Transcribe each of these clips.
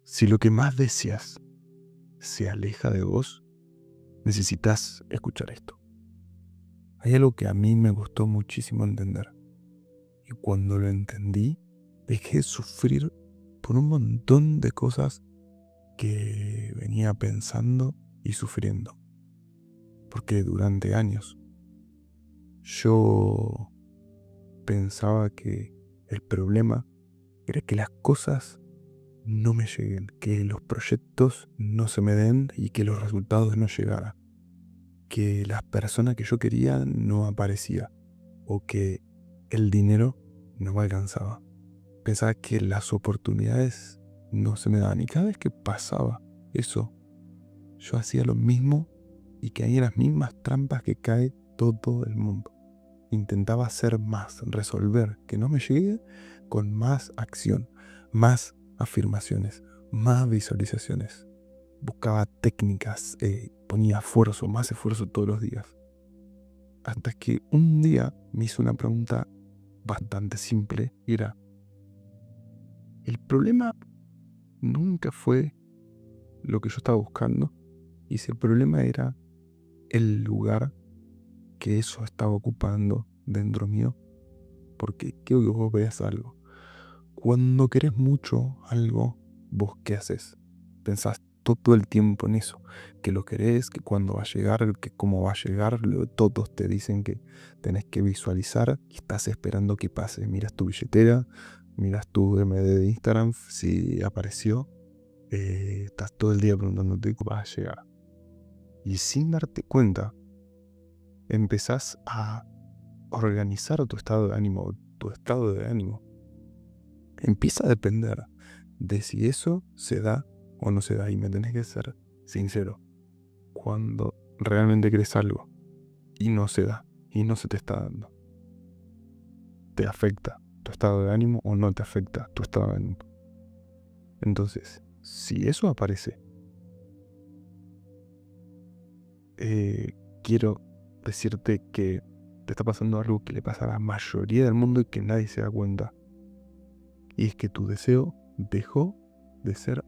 Si lo que más deseas se aleja de vos, necesitas escuchar esto. Hay algo que a mí me costó muchísimo entender. Y cuando lo entendí, dejé de sufrir por un montón de cosas que venía pensando y sufriendo. Porque durante años yo pensaba que el problema era que las cosas no me lleguen, que los proyectos no se me den y que los resultados no llegaran, que las personas que yo quería no aparecía o que el dinero no me alcanzaba. Pensaba que las oportunidades no se me daban y cada vez que pasaba eso, yo hacía lo mismo y caía en las mismas trampas que cae todo el mundo. Intentaba hacer más, resolver, que no me llegue con más acción, más afirmaciones, más visualizaciones. Buscaba técnicas, ponía esfuerzo, más esfuerzo todos los días. Hasta que un día me hice una pregunta bastante simple y era, el problema nunca fue lo que yo estaba buscando y si el problema era el lugar que eso estaba ocupando dentro mío, porque quiero que vos veas algo. Cuando querés mucho algo, ¿vos qué haces? Pensás todo el tiempo en eso, que lo querés, que cuándo va a llegar, que cómo va a llegar, todos te dicen que tenés que visualizar y estás esperando que pase. Miras tu billetera, miras tu MD de Instagram, si apareció, estás todo el día preguntándote cómo va a llegar. Y sin darte cuenta, empezás a organizar tu estado de ánimo, empieza a depender de si eso se da o no se da. Y me tenés que ser sincero. Cuando realmente querés algo y no se da y no se te está dando, ¿te afecta tu estado de ánimo o no te afecta tu estado de ánimo? Entonces, si eso aparece, quiero decirte que te está pasando algo que le pasa a la mayoría del mundo y que nadie se da cuenta. Y es que tu deseo dejó de ser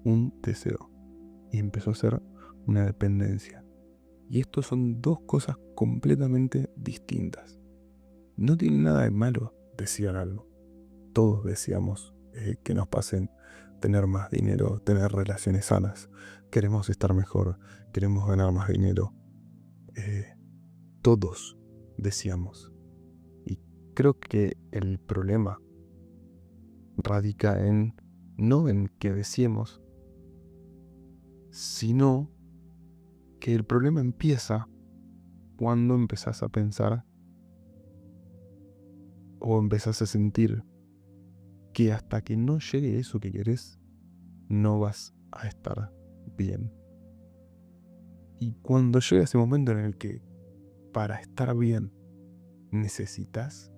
un deseo y empezó a ser una dependencia. Y estos son dos cosas completamente distintas. No tiene nada de malo desear algo. Todos deseamos que nos pasen tener más dinero, tener relaciones sanas. Queremos estar mejor, queremos ganar más dinero. Todos deseamos. Y creo que el problema radica no en que deseemos, sino que el problema empieza cuando empezás a pensar o empezás a sentir que hasta que no llegue eso que querés, no vas a estar bien. Y cuando llega ese momento en el que para estar bien necesitas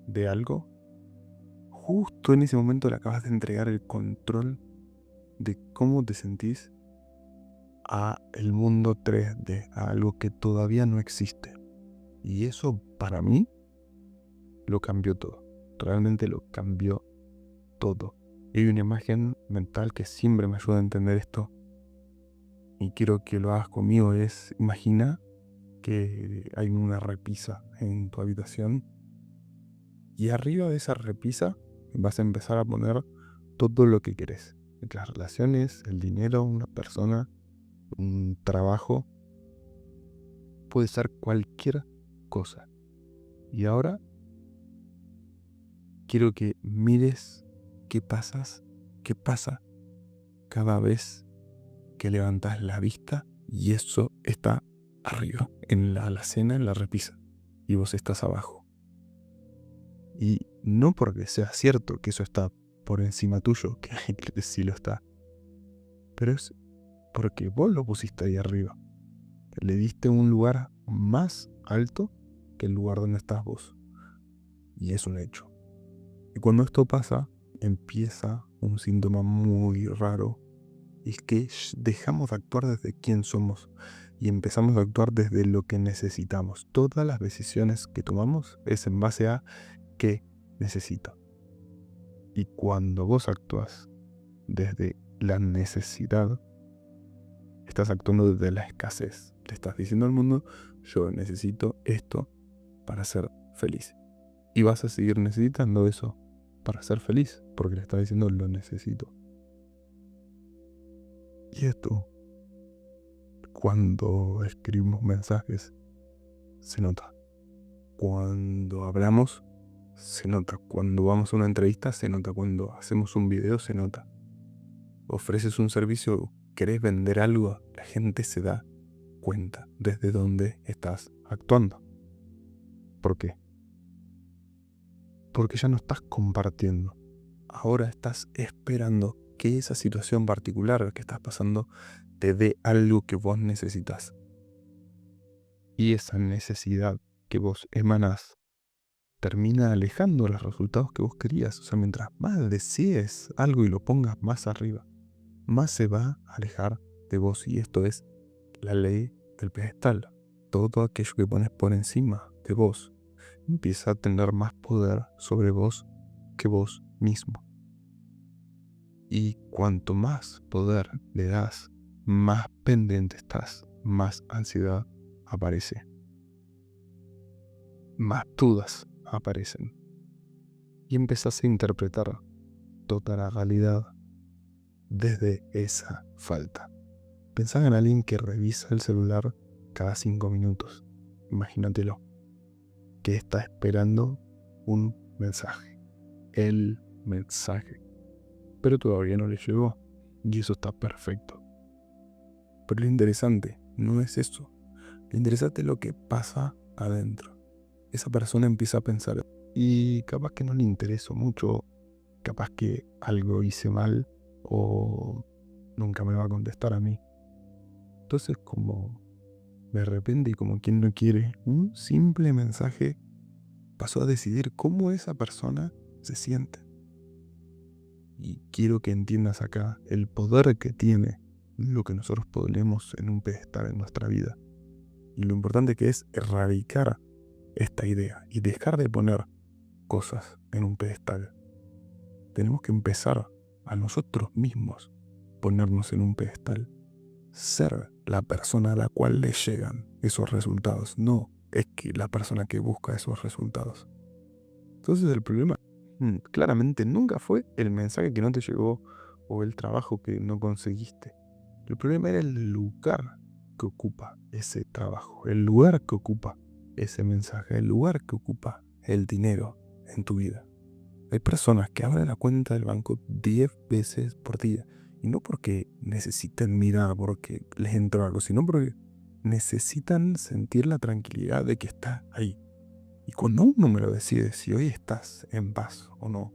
de algo, justo en ese momento le acabas de entregar el control de cómo te sentís a el mundo 3D, a algo que todavía no existe. Y eso para mí lo cambió todo. Realmente lo cambió todo. Y hay una imagen mental que siempre me ayuda a entender esto. Y quiero que lo hagas conmigo. Imagina que hay una repisa en tu habitación. Y arriba de esa repisa vas a empezar a poner todo lo que querés. Las relaciones, el dinero, una persona, un trabajo. Puede ser cualquier cosa. Y ahora quiero que mires qué pasa cada vez que levantas la vista y eso está arriba, en la alacena, en la repisa, y vos estás abajo. Y no porque sea cierto que eso está por encima tuyo, que sí lo está, pero es porque vos lo pusiste ahí arriba. Le diste un lugar más alto que el lugar donde estás vos. Y es un hecho. Y cuando esto pasa, empieza un síntoma muy raro. Y es que dejamos de actuar desde quién somos y empezamos a actuar desde lo que necesitamos. Todas las decisiones que tomamos es en base a qué necesito. Y cuando vos actúas desde la necesidad, estás actuando desde la escasez. Le estás diciendo al mundo, yo necesito esto para ser feliz. Y vas a seguir necesitando eso para ser feliz, porque le estás diciendo lo necesito. Y esto, cuando escribimos mensajes, se nota. Cuando hablamos, se nota. Cuando vamos a una entrevista, se nota. Cuando hacemos un video, se nota. Ofreces un servicio, querés vender algo, la gente se da cuenta desde dónde estás actuando. ¿Por qué? Porque ya no estás compartiendo. Ahora estás esperando que esa situación particular que estás pasando te dé algo que vos necesitas. Y esa necesidad que vos emanás termina alejando los resultados que vos querías. O sea, mientras más desees algo y lo pongas más arriba, más se va a alejar de vos. Y esto es la ley del pedestal. Todo aquello que pones por encima de vos empieza a tener más poder sobre vos que vos mismo. Y cuanto más poder le das, más pendiente estás, más ansiedad aparece, más dudas aparecen. Y empezás a interpretar toda la realidad desde esa falta. Pensá en alguien que revisa el celular cada 5 minutos. Imagínatelo, que está esperando un mensaje. El mensaje. Pero todavía no le llegó. Y eso está perfecto. Pero lo interesante no es eso. Lo interesante es lo que pasa adentro. Esa persona empieza a pensar, y capaz que no le interesó mucho, capaz que algo hice mal, o nunca me va a contestar a mí. Entonces, como de repente y como quien no quiere, un simple mensaje pasó a decidir cómo esa persona se siente. Y quiero que entiendas acá el poder que tiene lo que nosotros ponemos en un pedestal en nuestra vida. Y lo importante que es erradicar esta idea y dejar de poner cosas en un pedestal. Tenemos que empezar a nosotros mismos ponernos en un pedestal. Ser la persona a la cual le llegan esos resultados. No es que la persona que busca esos resultados. Entonces el problema claramente nunca fue el mensaje que no te llegó o el trabajo que no conseguiste. El problema era el lugar que ocupa ese trabajo, el lugar que ocupa ese mensaje, el lugar que ocupa el dinero en tu vida. Hay personas que abren la cuenta del banco 10 veces por día. Y no porque necesiten mirar, porque les entró algo, sino porque necesitan sentir la tranquilidad de que está ahí. Y cuando un número decide si hoy estás en paz o no,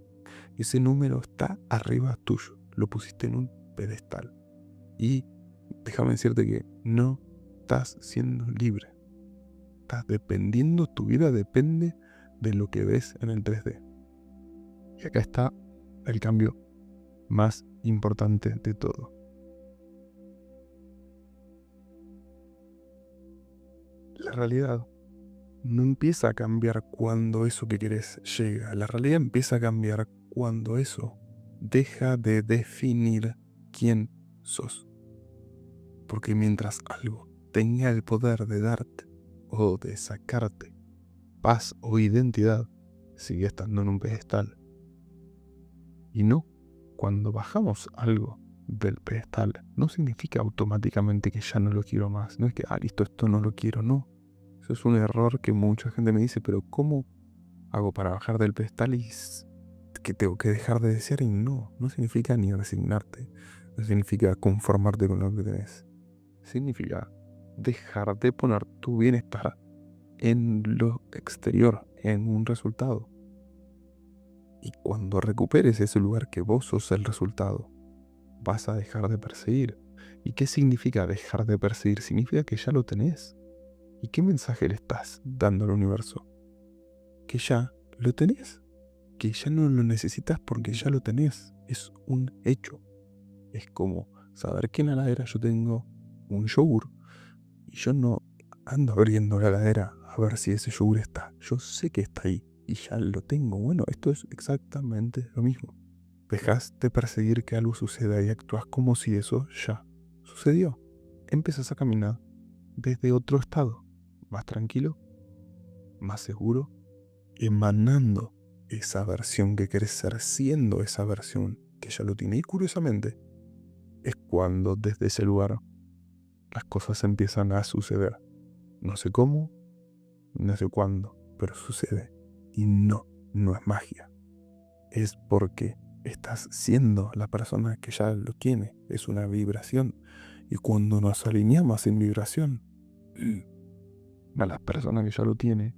ese número está arriba tuyo. Lo pusiste en un pedestal. Y déjame decirte que no estás siendo libre. Estás dependiendo, tu vida depende de lo que ves en el 3D. Y acá está el cambio más importante de todo. La realidad no empieza a cambiar cuando eso que querés llega. La realidad empieza a cambiar cuando eso deja de definir quién sos. Porque mientras algo tenga el poder de darte o de sacarte paz o identidad, sigue estando en un pedestal. Y no, cuando bajamos algo del pedestal, no significa automáticamente que ya no lo quiero más. No es que, listo, esto no lo quiero, no. Eso es un error que mucha gente me dice, pero ¿cómo hago para bajar del pedestal y que tengo que dejar de desear? Y no significa ni resignarte, no significa conformarte con lo que tenés. Significa dejar de poner tu bienestar en lo exterior, en un resultado. Y cuando recuperes ese lugar que vos sos el resultado, vas a dejar de perseguir. ¿Y qué significa dejar de perseguir? Significa que ya lo tenés. ¿Y qué mensaje le estás dando al universo? Que ya lo tenés. Que ya no lo necesitas porque ya lo tenés. Es un hecho. Es como saber que en la heladera yo tengo un yogur y yo no ando abriendo la heladera a ver si ese yogur está. Yo sé que está ahí y ya lo tengo. Bueno, esto es exactamente lo mismo. Dejas de perseguir que algo suceda y actúas como si eso ya sucedió. Empiezas a caminar desde otro estado, más tranquilo, más seguro, emanando esa versión que querés ser, siendo esa versión que ya lo tiene. Y curiosamente, es cuando desde ese lugar las cosas empiezan a suceder. No sé cómo, no sé cuándo, pero sucede. Y no es magia. Es porque estás siendo la persona que ya lo tiene. Es una vibración. Y cuando nos alineamos en vibración a la persona que ya lo tiene,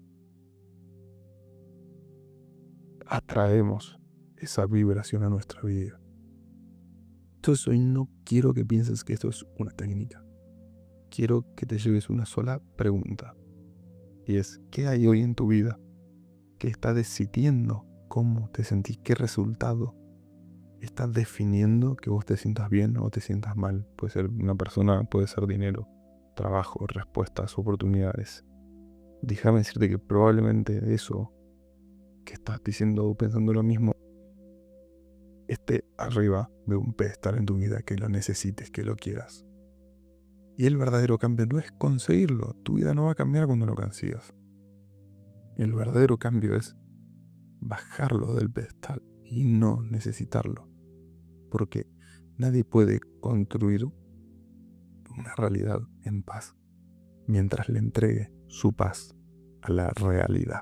atraemos esa vibración a nuestra vida. Entonces hoy no quiero que pienses que esto es una técnica. Quiero que te lleves una sola pregunta. Y es, ¿qué hay hoy en tu vida que está decidiendo cómo te sentís, qué resultado está definiendo que vos te sientas bien o te sientas mal? Puede ser una persona, puede ser dinero, trabajo, respuestas, oportunidades. Déjame decirte que probablemente eso que estás diciendo o pensando lo mismo esté arriba de un pedestal en tu vida, que lo necesites, que lo quieras. Y el verdadero cambio no es conseguirlo. Tu vida no va a cambiar cuando lo consigas. El verdadero cambio es bajarlo del pedestal y no necesitarlo. Porque nadie puede construir una realidad en paz mientras le entregue su paz a la realidad.